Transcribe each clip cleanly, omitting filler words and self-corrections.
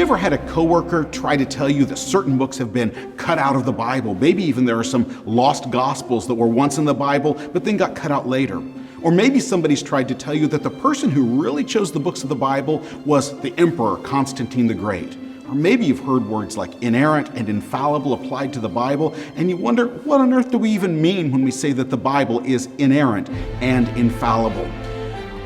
ever had a coworker try to tell you that certain books have been cut out of the Bible? Maybe even there are some lost gospels that were once in the Bible, but then got cut out later. Or maybe somebody's tried to tell you that the person who really chose the books of the Bible was the Emperor Constantine the Great. Or maybe you've heard words like inerrant and infallible applied to the Bible, and you wonder, what on earth do we even mean when we say that the Bible is inerrant and infallible?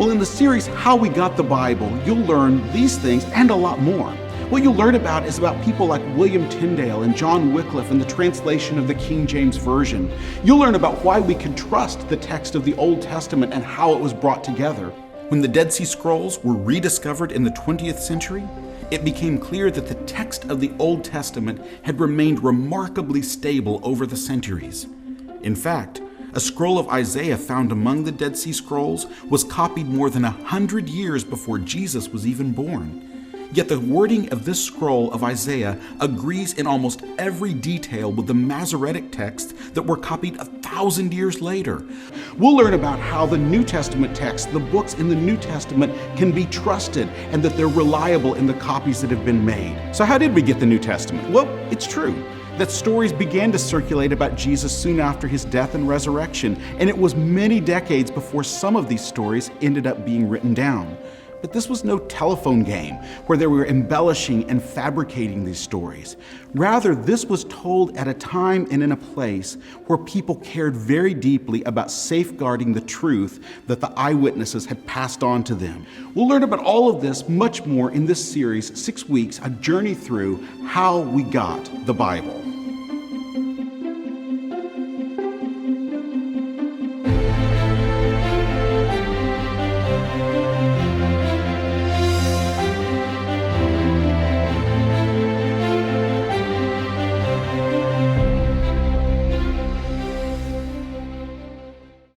Well, in the series, How We Got the Bible, you'll learn these things and a lot more. What you'll learn about is about people like William Tyndale and John Wycliffe and the translation of the King James Version. You'll learn about why we can trust the text of the Old Testament and how it was brought together. When the Dead Sea Scrolls were rediscovered in the 20th century, it became clear that the text of the Old Testament had remained remarkably stable over the centuries. In fact, a scroll of Isaiah found among the Dead Sea Scrolls was copied more than 100 years before Jesus was even born. Yet the wording of this scroll of Isaiah agrees in almost every detail with the Masoretic texts that were copied 1,000 years later. We'll learn about how the New Testament texts, the books in the New Testament, can be trusted and that they're reliable in the copies that have been made. So how did we get the New Testament? Well, it's true that stories began to circulate about Jesus soon after his death and resurrection, and it was many decades before some of these stories ended up being written down. But this was no telephone game where they were embellishing and fabricating these stories. Rather, this was told at a time and in a place where people cared very deeply about safeguarding the truth that the eyewitnesses had passed on to them. We'll learn about all of this, much more, in this series, 6 weeks, a journey through how we got the Bible.